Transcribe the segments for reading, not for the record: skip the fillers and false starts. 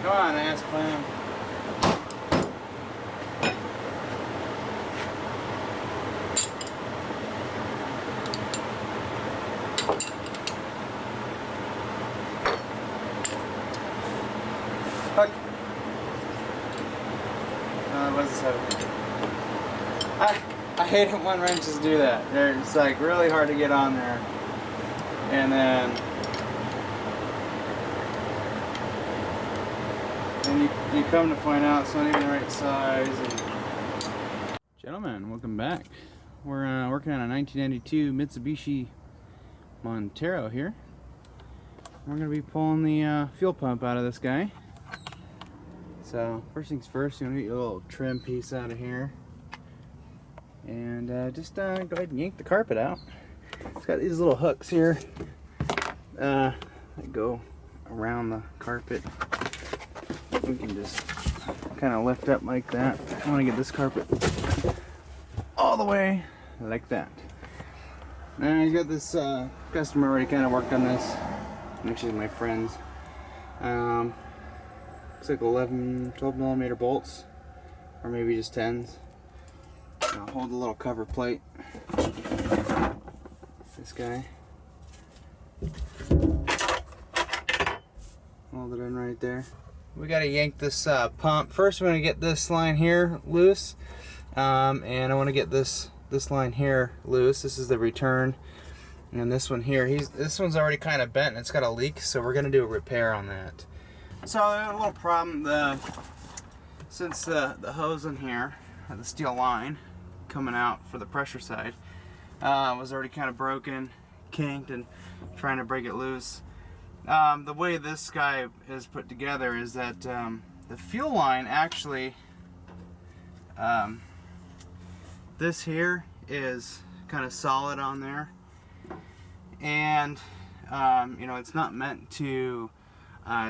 Come on, ass clam. Fuck. What's this happening? I hate it when wrenches do that. It's like really hard to get on there. And then you come to find out it's not even the right size. And... Gentlemen, welcome back. We're working on a 1992 Mitsubishi Montero here. We're going to be pulling the fuel pump out of this guy. So first things first, you're going to get your little trim piece out of here. And just go ahead and yank the carpet out. It's got these little hooks here that go around the carpet. We can just kind of lift up like that. I want to get this carpet all the way like that. Now you got this customer already kind of worked on this. Actually, my friends. Looks like 12 millimeter bolts, or maybe just 10s. I'll hold the little cover plate. This guy. Hold it in right there. We got to yank this pump. First, we're going to get this line here loose, and I want to get this line here loose. This is the return, and this one here. This one's already kind of bent and it's got a leak, so we're going to do a repair on that. So a little problem. Since the hose in here, the steel line coming out for the pressure side, was already kind of broken, kinked, and trying to break it loose. The way this guy is put together is that the fuel line actually, this here is kind of solid on there, and you know, it's not meant to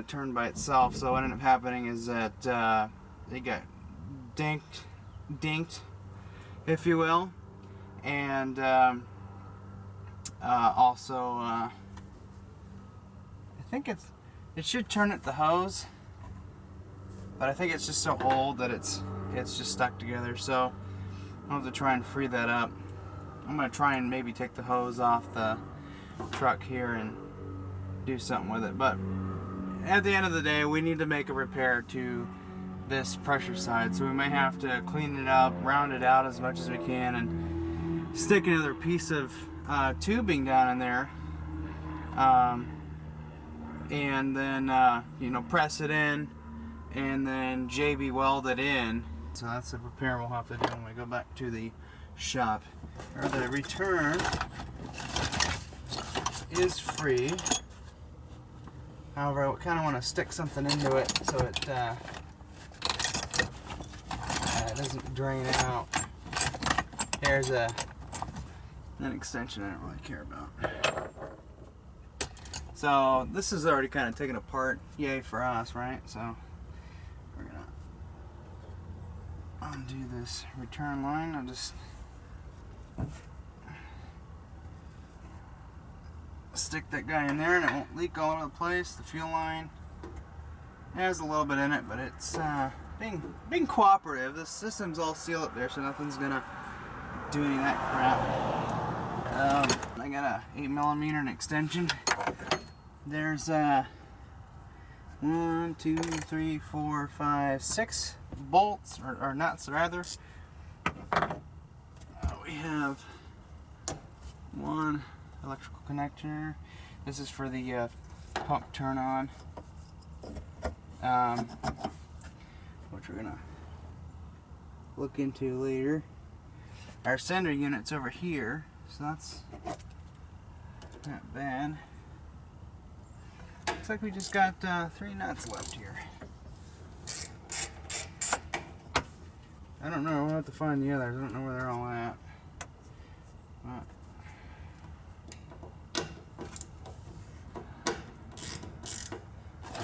turn by itself. So what ended up happening is that it got dinked, if you will, and also I think it should turn at the hose, but I think it's just so old that it's just stuck together. So I'll have to try and free that up. I'm gonna try and maybe take the hose off the truck here and do something with it. But at the end of the day, we need to make a repair to this pressure side, so we may have to clean it up, round it out as much as we can, and stick another piece of tubing down in there, and then you know, press it in and then JB weld it in. So that's the repair we'll have to do when we go back to the shop. Or the return is free. However, I kind of want to stick something into it so it doesn't drain out. Here's an extension I don't really care about. So this is already kind of taken apart. Yay for us, right? So we're gonna undo this return line. I'll just stick that guy in there and it won't leak all over the place. The fuel line has a little bit in it, but it's being cooperative. The system's all sealed up there, so nothing's gonna do any of that crap. I got a 8mm and extension. There's 1, 2, 3, 4, 5, 6 bolts, or nuts rather. We have one electrical connector. This is for the pump turn on, which we're gonna look into later. Our sender unit's over here, so that's not bad. Looks like we just got 3 nuts left here. I don't know. We'll have to find the others. I don't know where they're all at. But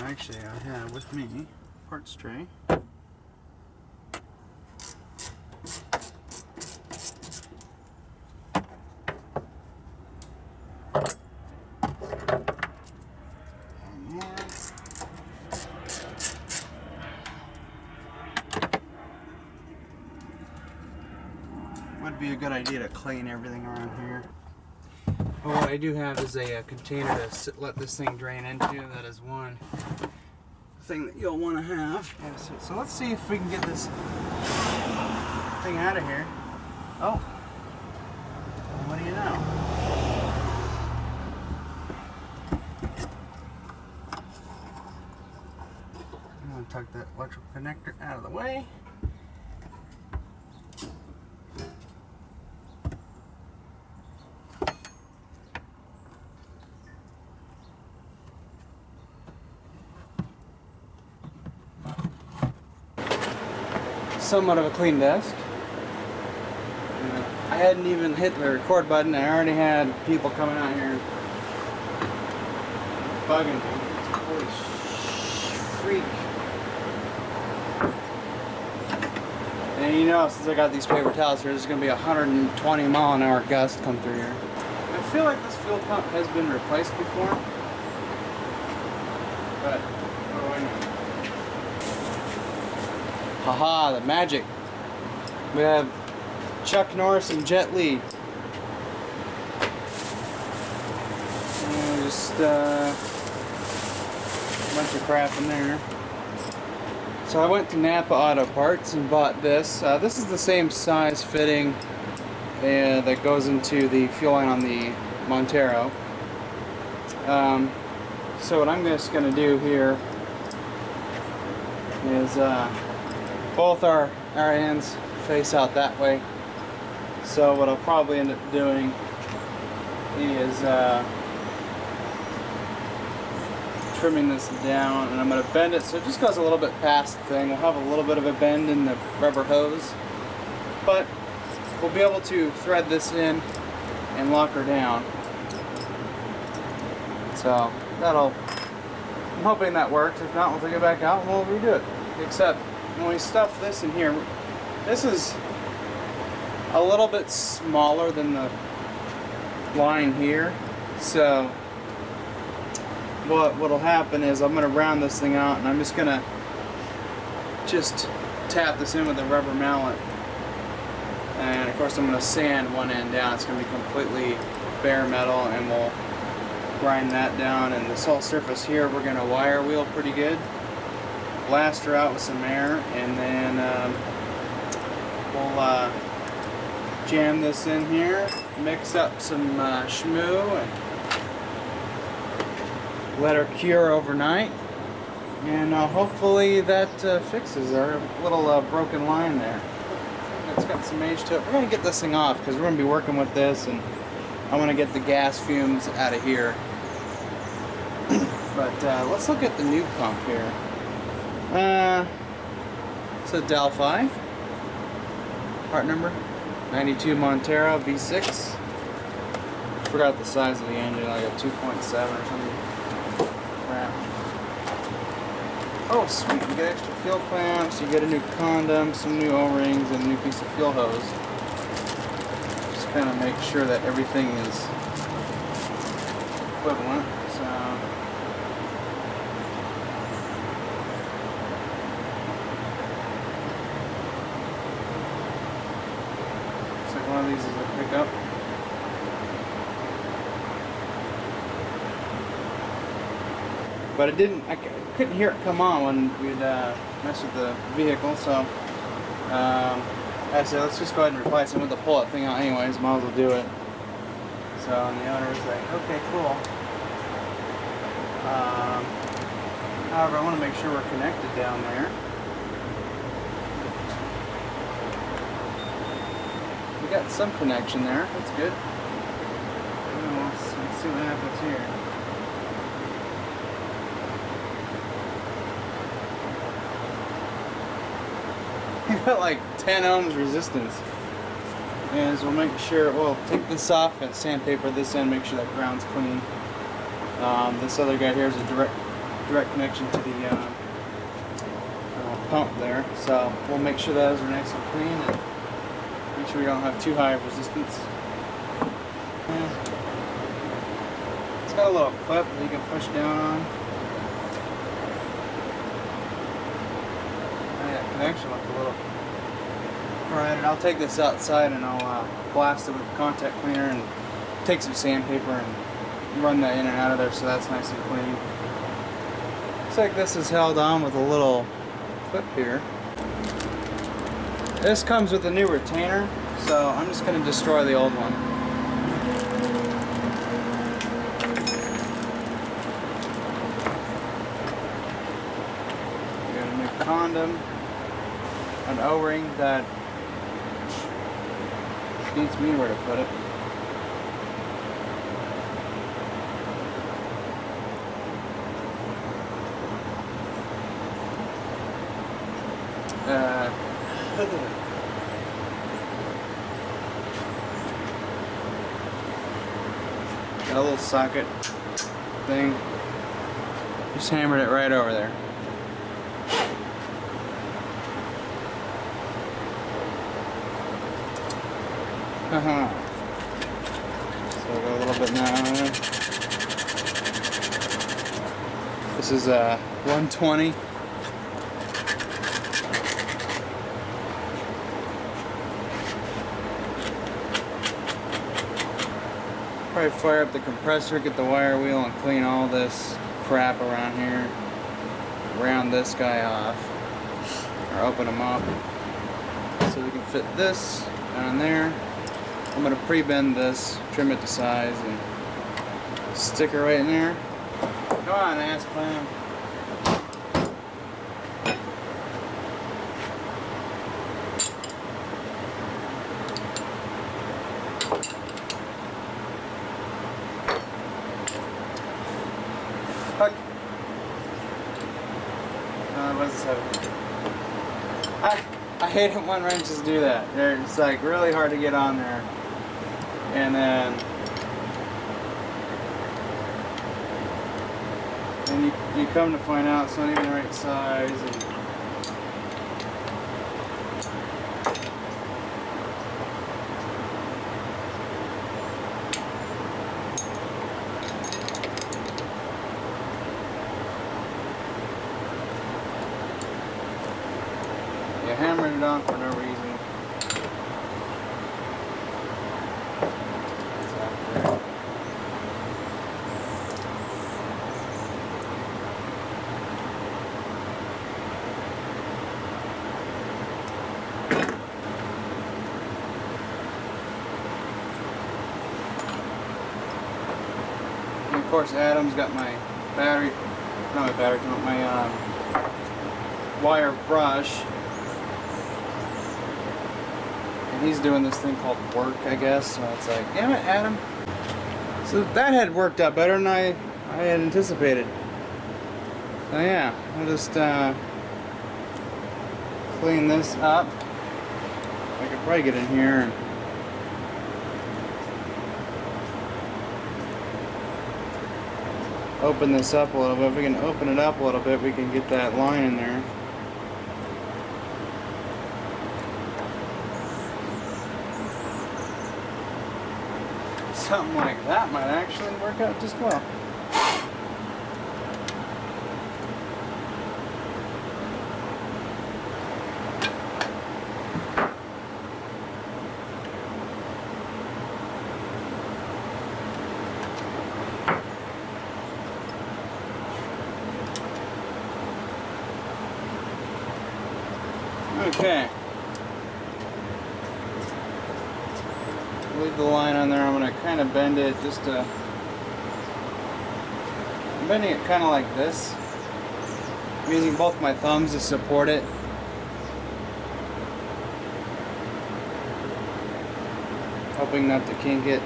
actually, I have with me parts tray. be a good idea to clean everything around here. But what I do have is a container to let this thing drain into. That is one thing that you'll want to have. So let's see if we can get this thing out of here. Oh, what do you know? I'm going to tuck that electrical connector out of the way. Somewhat of a clean desk. I hadn't even hit the record button. I already had people coming out here bugging me. Holy freak. And you know, since I got these paper towels here, there's going to be a 120 mile an hour gust come through here. I feel like this fuel pump has been replaced before, but what do I know? Haha, the magic. We have Chuck Norris and Jet Li. And just a bunch of crap in there. So I went to Napa Auto Parts and bought this. This is the same size fitting that goes into the fuel line on the Montero. So what I'm just going to do here is both our ends face out that way. So what I'll probably end up doing is trimming this down, and I'm going to bend it so it just goes a little bit past the thing. We'll have a little bit of a bend in the rubber hose, but we'll be able to thread this in and lock her down. So I'm hoping that works. If not, we'll take it back out and we'll redo it. Except when we stuff this in here, this is a little bit smaller than the line here. So what'll happen is I'm going to round this thing out, and I'm just going to tap this in with a rubber mallet. And of course I'm going to sand one end down. It's going to be completely bare metal, and we'll grind that down. And this whole surface here we're going to wire wheel pretty good. Blast her out with some air, and then we'll jam this in here, mix up some shmoo, and let her cure overnight, and hopefully that fixes our little broken line there. It's got some age to it. We're going to get this thing off because we're going to be working with this, and I want to get the gas fumes out of here. But let's look at the new pump here. It's a Delphi, part number 92 Montero V6. Forgot the size of the engine, like a 2.7 or something. Crap. Oh sweet, you get extra fuel clamps, you get a new condom, some new O-rings, and a new piece of fuel hose. Just kind of make sure that everything is equivalent. One of these is a pickup. But it didn't, I couldn't hear it come on when we'd mess with the vehicle, so I said let's just go ahead and replace it. I'm going to pull that thing out anyways, might as well do it. So and the owner was like, okay, cool. However, I want to make sure we're connected down there. We got some connection there. That's good. Let's see what happens here. We've got like 10 ohms resistance. And so we'll make sure, we'll take this off and sandpaper this in, make sure that ground's clean. This other guy here is a direct connection to the pump there. So we'll make sure those are nice and clean, and make sure we don't have too high of resistance. It's got a little clip that you can push down on. That connection looked a little Alright, and I'll take this outside and I'll blast it with contact cleaner and take some sandpaper and run that in and out of there so that's nice and clean. Looks like this is held on with a little clip here. This comes with a new retainer, so I'm just going to destroy the old one. We got a new condom, an O-ring that beats me where to put it. Got a little socket thing. Just hammered it right over there. So we'll go a little bit now. This is a 120. Probably fire up the compressor, get the wire wheel, and clean all this crap around here. Round this guy off, or open them up, so we can fit this down there. I'm gonna pre-bend this, trim it to size, and stick it right in there. Come on, ass clown. Fuck. No, what's this happening? I hate it when wrenches do that. It's like really hard to get on there. And then you come to find out it's not even the right size. And you hammered it on for no reason. And of course, Adam's got my battery, not my battery, my wire brush. And he's doing this thing called work, I guess. So it's like, damn it, Adam. So that had worked out better than I had anticipated. So yeah, I'll just clean this up. I could probably get in here and open this up a little bit. If we can open it up a little bit, we can get that line in there. Something like that might actually work out just well. Okay. Leave the line on there. I'm going to kind of bend it just to... I'm bending it kind of like this. I'm using both my thumbs to support it. Hoping not to kink it.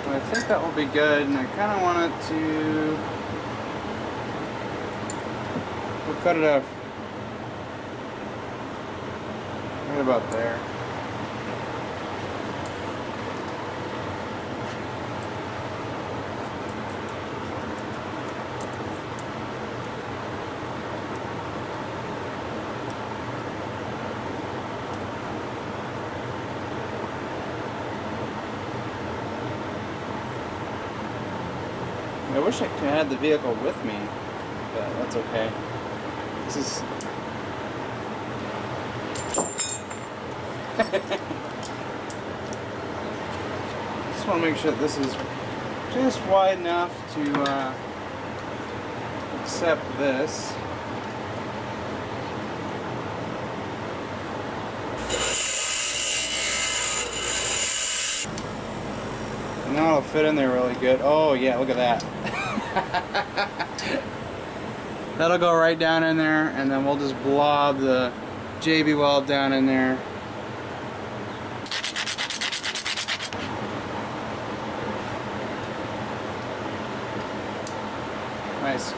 But I think that will be good, and I kind of want it to... We'll cut it off right about there. I wish I could have had the vehicle with me, but that's okay. This is... Just want to make sure that this is just wide enough to accept this. Now it'll fit in there really good. Oh yeah, look at that. That'll go right down in there, and then we'll just blob the JB weld down in there. Nice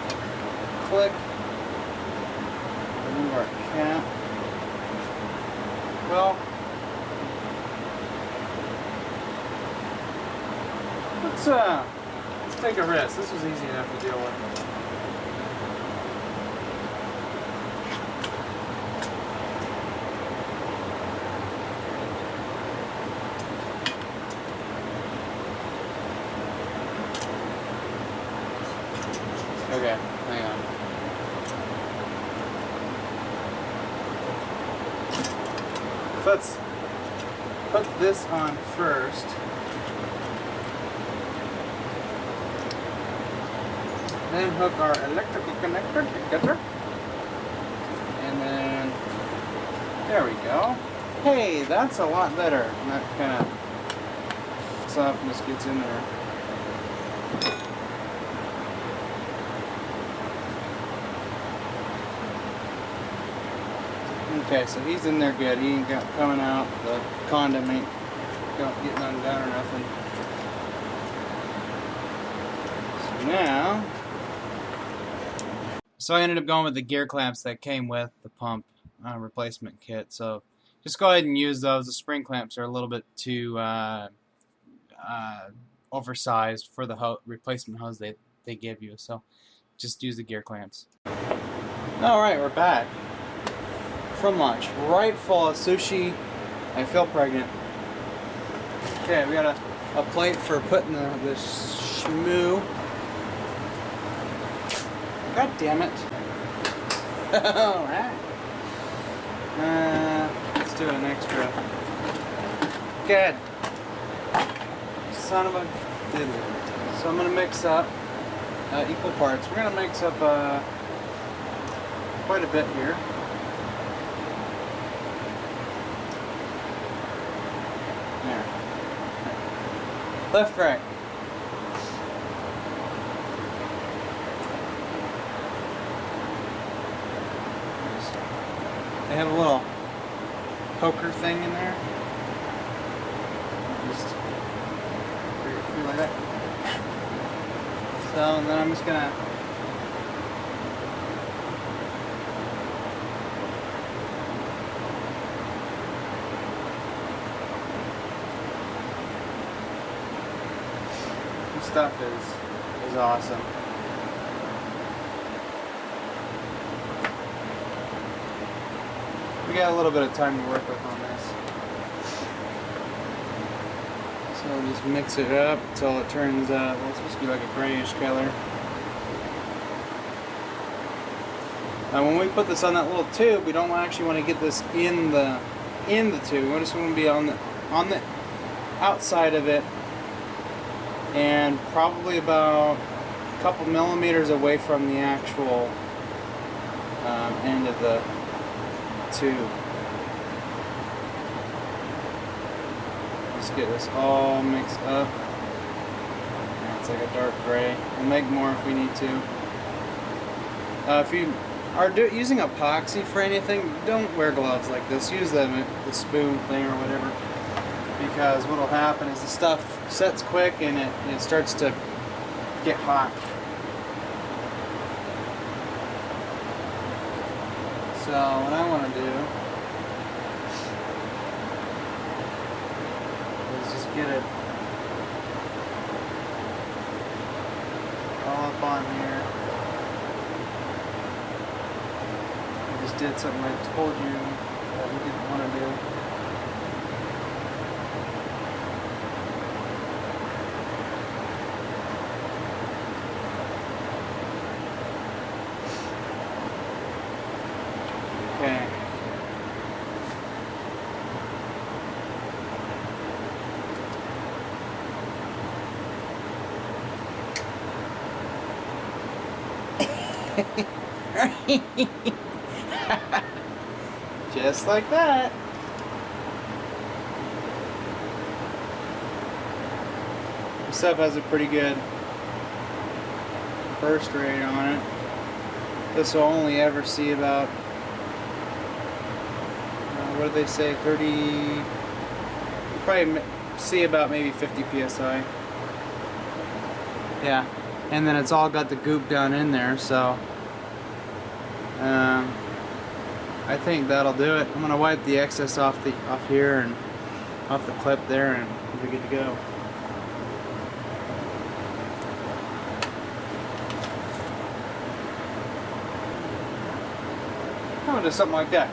click. Remove our cap. Well, let's take a risk. This was easy enough to deal with. Okay, hang on. Let's put this on first. Then hook our electrical connector together. And then, there we go. Hey, that's a lot better. And that kind of softness gets in there. Okay, so he's in there good. He ain't got coming out. The condom ain't getting undone or nothing. So now, I ended up going with the gear clamps that came with the pump replacement kit. So just go ahead and use those. The spring clamps are a little bit too oversized for the replacement hose they give you. So just use the gear clamps. All right, we're back from lunch, right full of sushi. I feel pregnant. Okay, we got a plate for putting this shmoo. God damn it. Alright. Let's do an extra. Good. Son of a diddly. So I'm going to mix up equal parts. We're going to mix up quite a bit here. There. Left, right. They have a little poker thing in there. Just feel like that. So, and then I'm just gonna this stuff is awesome. We got a little bit of time to work with on this. So we'll just mix it up until it turns, well, it's supposed to be like a grayish color. Now when we put this on that little tube, we don't actually want to get this in the tube. We just want to be on the outside of it, and probably about a couple millimeters away from the actual end of the tube. Just get this all mixed up. And it's like a dark gray. We'll make more if we need to. If you are using epoxy for anything, don't wear gloves like this. Use the spoon thing or whatever, because what will happen is the stuff sets quick and it starts to get hot. So what I want to do is just get it all up on here. I just did something I told you that we didn't want to do. Just like that. The sub has a pretty good burst rate on it. This will only ever see about, what do they say, 30, you'll probably see about maybe 50 psi. Yeah, and then it's all got the goop down in there, so I think that'll do it. I'm gonna wipe the excess off here and off the clip there, and we're good to go. I'm gonna do something like that.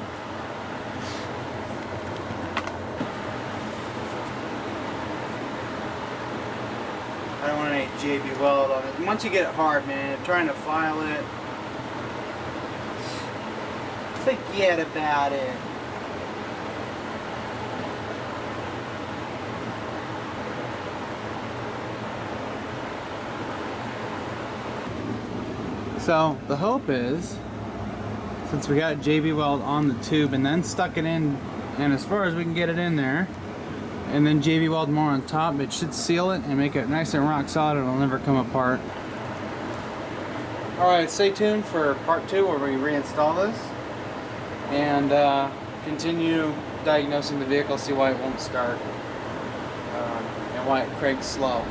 I don't want any JB weld on it. Once you get it hard, man, trying to file it, forget about it. So the hope is, since we got JB weld on the tube and then stuck it in, and as far as we can get it in there, and then JB weld more on top, it should seal it and make it nice and rock solid. It'll never come apart. Alright, stay tuned for part 2 where we reinstall this and continue diagnosing the vehicle, see why it won't start and why it cranks slow.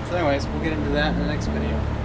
So anyways, we'll get into that in the next video.